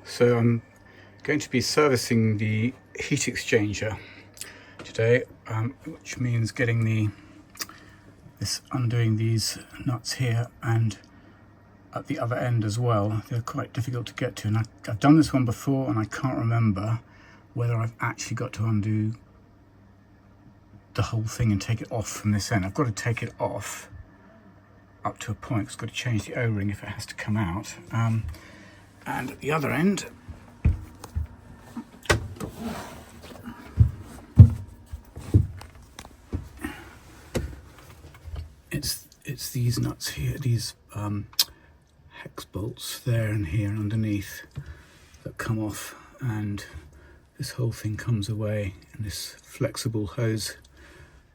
So I'm going to be servicing the heat exchanger today, which means getting undoing these nuts here and at the other end as well. They're quite difficult to get to, and I've done this one before and I can't remember whether I've actually got to undo the whole thing and take it off from this end. I've got to take it off up to a point. It's got to change the O-ring if it has to come out. And at the other end, it's these nuts here, these hex bolts there and here and underneath that come off, and this whole thing comes away, and this flexible hose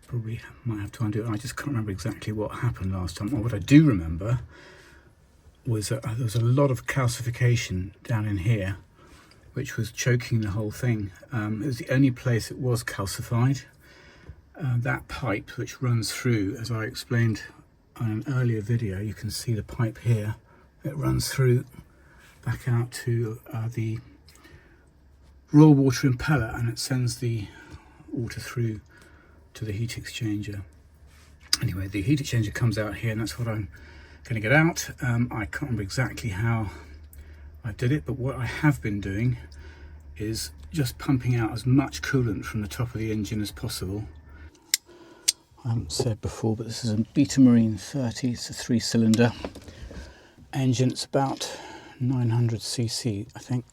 probably might have to undo it. I just can't remember exactly what happened last time. Or what I do remember was that there was a lot of calcification down in here, which was choking the whole thing. It was the only place it was calcified. That pipe which runs through, as I explained on an earlier video, you can see the pipe here. It runs through back out to the raw water impeller, and it sends the water through to the heat exchanger. Anyway, the heat exchanger comes out here, and that's what I'm going to get out. I can't remember exactly how I did it, but what I have been doing is just pumping out as much coolant from the top of the engine as possible. I haven't said before, but this is a Beta Marine 30. It's a 3-cylinder engine. It's about 900 cc, I think.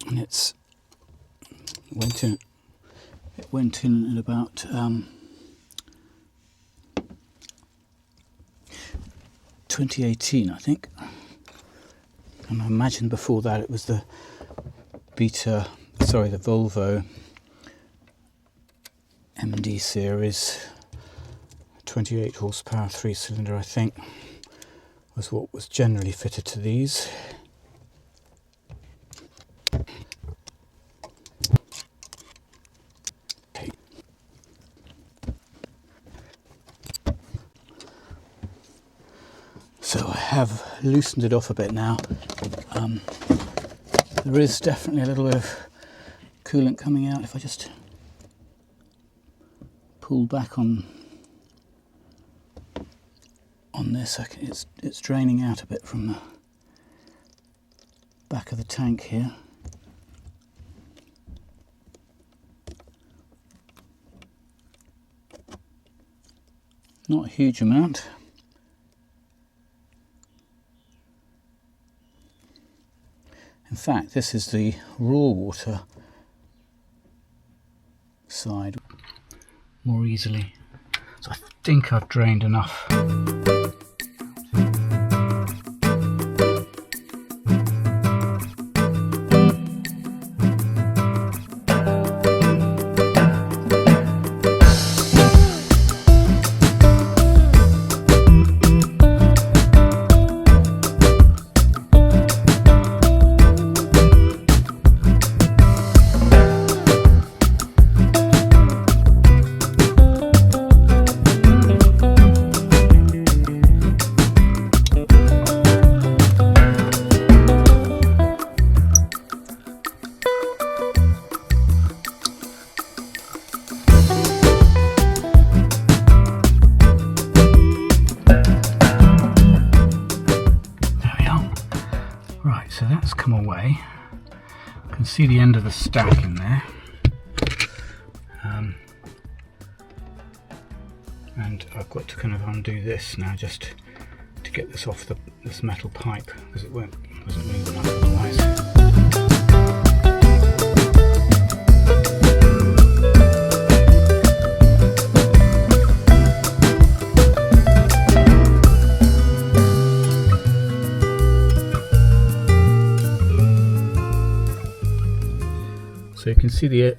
And it went in at about 2018, I think. And I imagine before that it was the Volvo MD series 28 horsepower 3-cylinder, I think, was what was generally fitted to these. So I have loosened it off a bit now. There is definitely a little bit of coolant coming out. If I just pull back on this, it's draining out a bit from the back of the tank here. Not a huge amount. In fact, this is the raw water side more easily. So I think I've drained enough. So that's come away. You can see the end of the stack in there, and I've got to kind of undo this now just to get this off this metal pipe, because it wasn't moving up otherwise. So you can see the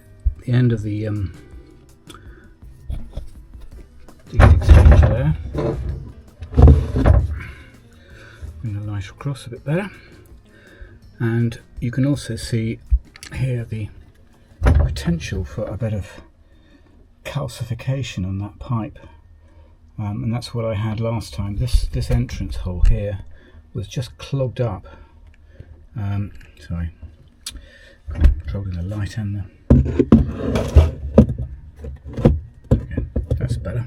end of the heat exchanger there. Bring the light across a bit better, and you can also see here the potential for a bit of calcification on that pipe, and that's what I had last time. This entrance hole here was just clogged up. Sorry, controlling the light and the... Okay, that's better.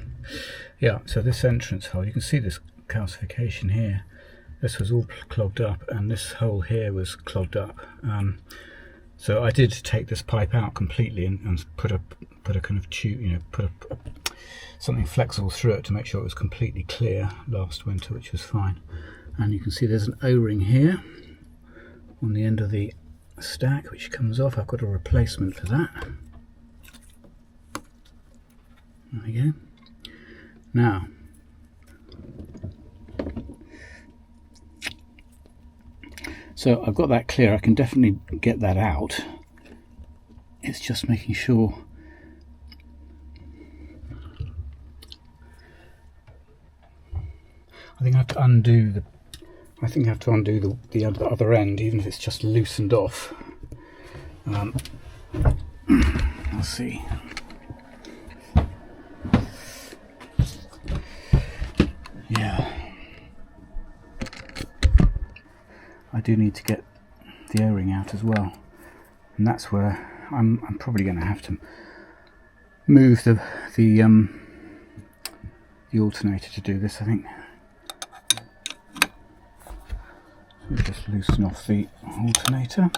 Yeah, so this entrance hole, you can see this calcification here. This was all clogged up, and this hole here was clogged up. So I did take this pipe out completely and put a kind of tube, you know, put something flexible through it to make sure it was completely clear last winter, which was fine. And you can see there's an O-ring here on the end of the stack which comes off. I've got a replacement for that. There we go. Now, so I've got that clear. I can definitely get that out. It's just making sure I think I have to undo the other end, even if it's just loosened off. Let's see. Yeah, I do need to get the O-ring out as well, and that's where I'm probably going to have to move the alternator to do this, I think. So just loosen off the alternator.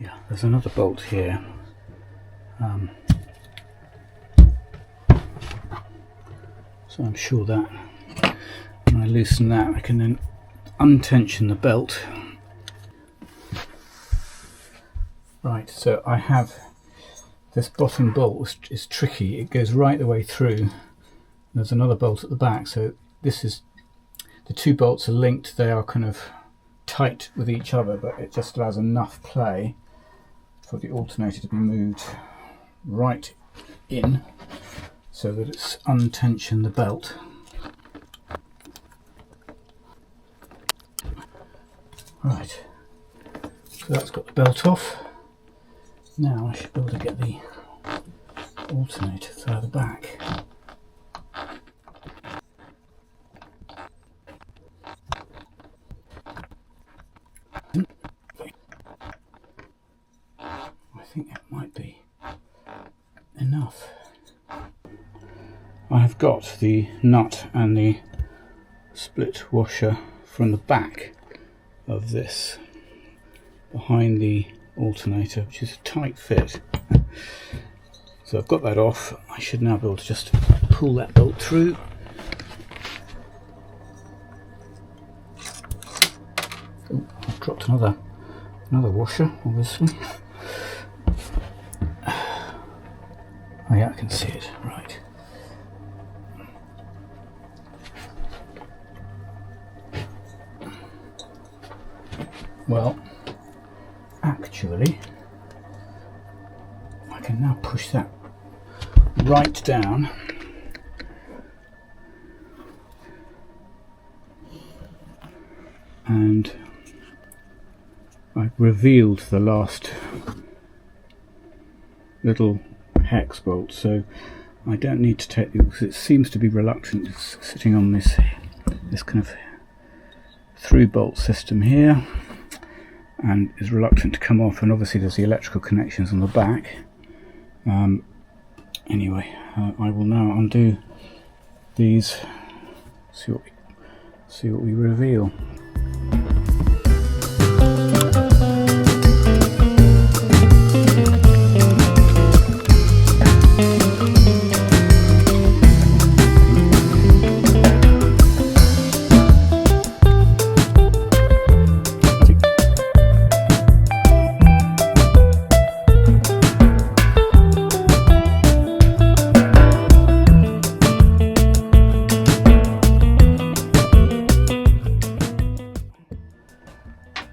Yeah, there's another bolt here. So I'm sure that when I loosen that, I can then untension the belt. Right, so I have this bottom bolt is tricky. It goes right the way through. There's another bolt at the back, so this is, the two bolts are linked. They are kind of tight with each other, but it just allows enough play for the alternator to be moved right in so that it's untensioned the belt. Right, so that's got the belt off. Now I should be able to get the alternator further back. I think it might be enough. I have got the nut and the split washer from the back of this behind the alternator, which is a tight fit. So I've got that off. I should now be able to just pull that bolt through. Oh, I've dropped another washer, obviously. Oh yeah, I can see it, right. Well, actually, I can now push that right down and I've revealed the last little hex bolt, so I don't need to take the, because it seems to be reluctant. It's sitting on this kind of through bolt system here and is reluctant to come off, and obviously there's the electrical connections on the back. Anyway, I will now undo these, see what we reveal.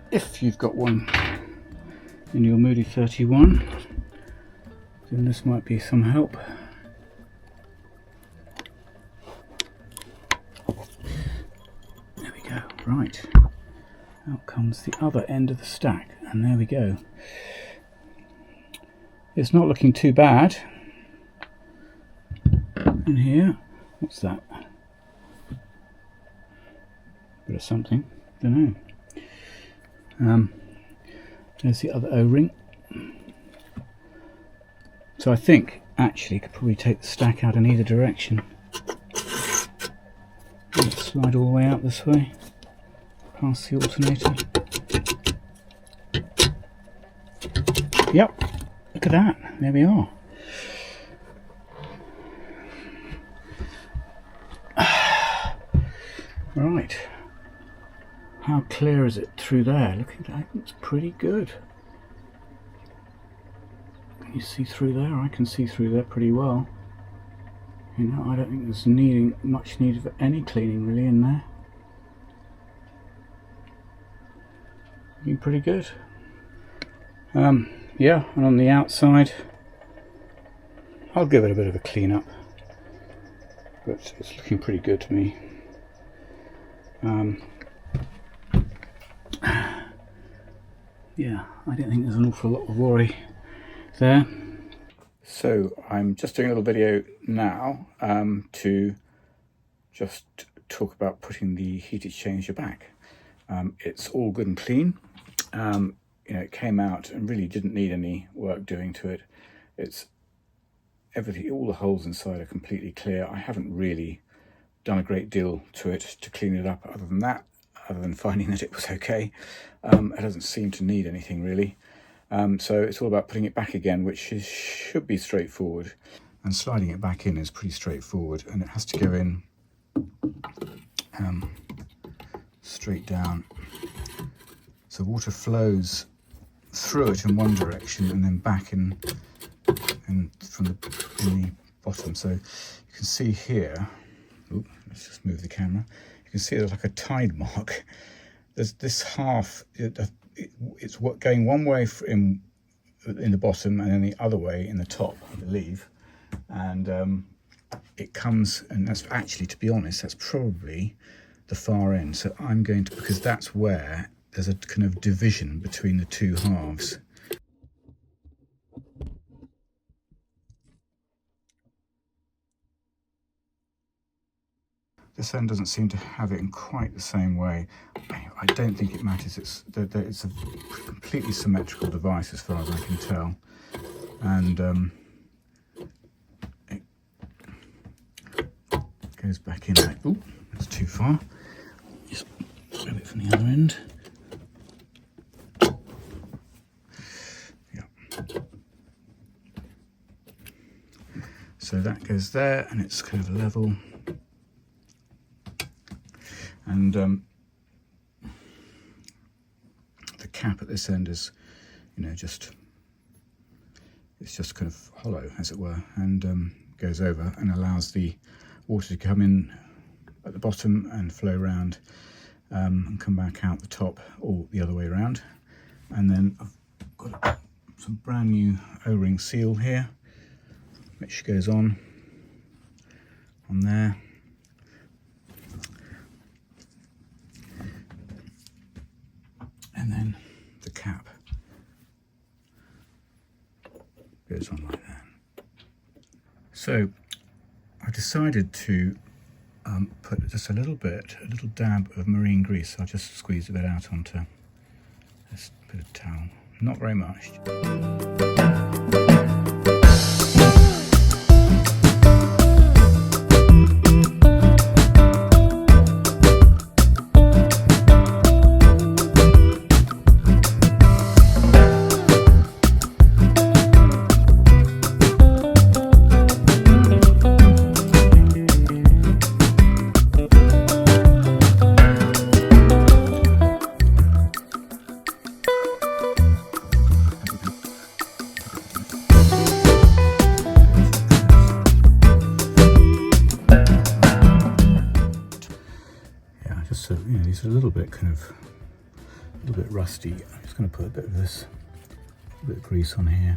If you've got one in your Moody 31, then this might be some help. Right, out comes the other end of the stack, and there we go. It's not looking too bad. And here, what's that? Bit of something, don't know. There's the other O-ring. So I think actually could probably take the stack out in either direction. Let's slide all the way out this way, past the alternator. Yep, look at that, there we are. Right, how clear is it through there? Look at that, it's pretty good. Can you see through there? I can see through there pretty well. You know, I don't think there's much need of any cleaning really in there. Looking pretty good. Yeah, and on the outside, I'll give it a bit of a clean up, but it's looking pretty good to me. Yeah, I don't think there's an awful lot of worry there. So I'm just doing a little video now to just talk about putting the heat exchanger back. It's all good and clean. You know, it came out and really didn't need any work doing to it. It's everything, all the holes inside are completely clear. I haven't really done a great deal to it to clean it up other than that, other than finding that it was okay. It doesn't seem to need anything really. So it's all about putting it back again, which should be straightforward. And sliding it back in is pretty straightforward, and it has to go in straight down. So water flows through it in one direction and then back in from the bottom. So you can see here, oops, let's just move the camera. You can see there's like a tide mark. There's this half, it's going one way in the bottom and then the other way in the top, I believe. And it comes, and that's actually, to be honest, that's probably the far end. So I'm going to, because that's where there's a kind of division between the two halves. This end doesn't seem to have it in quite the same way. I don't think it matters. It's a completely symmetrical device as far as I can tell. And it goes back in like, ooh, that's too far. Just grab it from the other end. So that goes there, and it's kind of level. And the cap at this end is, you know, it's just kind of hollow, as it were, and goes over and allows the water to come in at the bottom and flow around and come back out the top, or the other way around. And then I've got some brand new O-ring seal here, which goes on there. And then the cap goes on like that. So I decided to put just a little dab of marine grease. I'll just squeeze a bit out onto this bit of towel. Not very much. So, you know, these are a little bit rusty. I'm just going to put a bit of grease on here.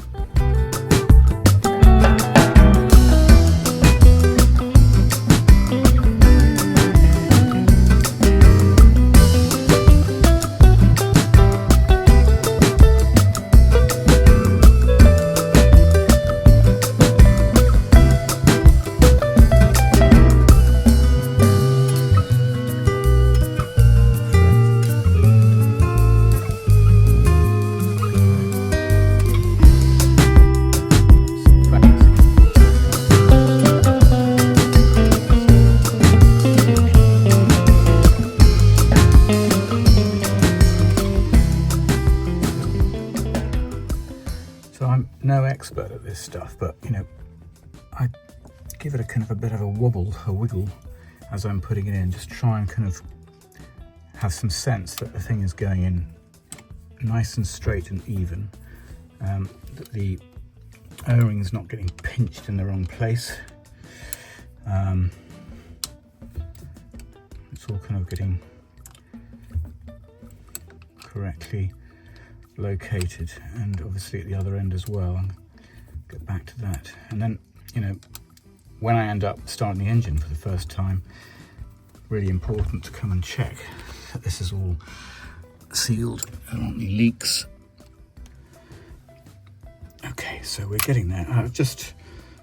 expert at this stuff, but you know, I give it a kind of a bit of a wobble, a wiggle as I'm putting it in, just try and kind of have some sense that the thing is going in nice and straight and even, that the O-ring's not getting pinched in the wrong place. It's all kind of getting correctly located, and obviously at the other end as well. I'll get back to that. And then, you know, when I end up starting the engine for the first time, really important to come and check that this is all sealed, there aren't any leaks. Okay, so we're getting there. I've just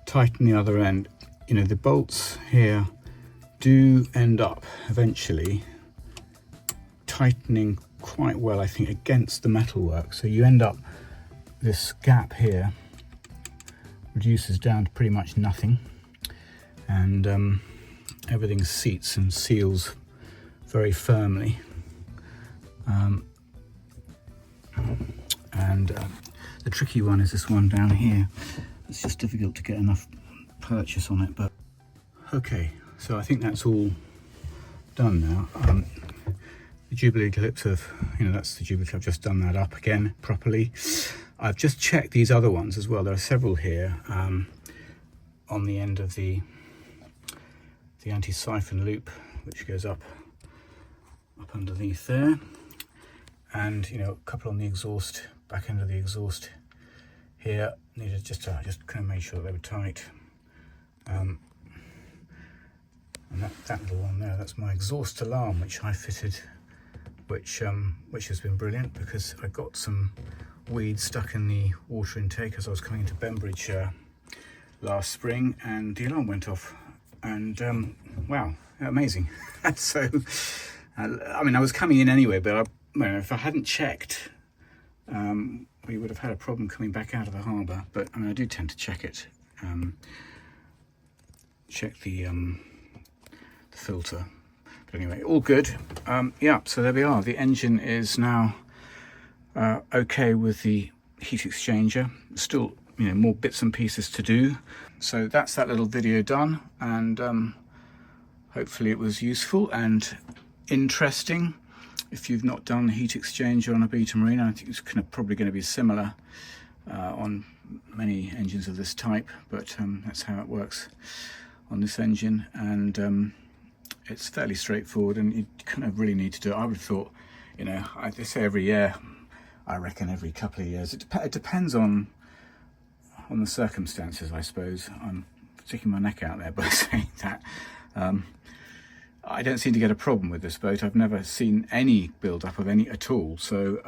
tightened the other end. You know, the bolts here do end up eventually tightening quite well, I think, against the metalwork. So you end up, this gap here reduces down to pretty much nothing, and everything seats and seals very firmly. The tricky one is this one down here. It's just difficult to get enough purchase on it, but okay, so I think that's all done now. The Jubilee clips have, you know, that's the Jubilee. I've just done that up again properly. I've just checked these other ones as well. There are several here on the end of the anti-siphon loop, which goes up underneath there, and you know, a couple on the exhaust, back end of the exhaust here. Needed just kind of make sure they were tight. And that little one there, that's my exhaust alarm, which I fitted, which has been brilliant, because I got some weeds stuck in the water intake as I was coming into Bembridge last spring, and the alarm went off, and wow, amazing. So I mean, I was coming in anyway, but if I hadn't checked, we would have had a problem coming back out of the harbour. But I mean, I do tend to check it, check the filter. But anyway, all good. Yeah, so there we are. The engine is now okay with the heat exchanger. Still, you know, more bits and pieces to do. So that's that little video done, and hopefully it was useful and interesting. If you've not done the heat exchanger on a Beta Marine, I think it's probably going to be similar on many engines of this type, but that's how it works on this engine, and it's fairly straightforward, and you kind of really need to do it. I would have thought, you know, they say every year, I reckon every couple of years. It depends on the circumstances, I suppose. I'm sticking my neck out there by saying that. I don't seem to get a problem with this boat. I've never seen any build-up of any at all. So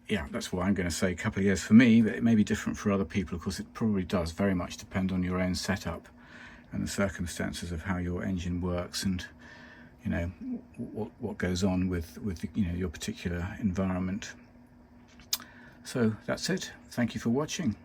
yeah, that's why I'm going to say a couple of years for me, but it may be different for other people. Of course, it probably does very much depend on your own setup and the circumstances of how your engine works, and you know what goes on with the, you know, your particular environment. So that's it. Thank you for watching.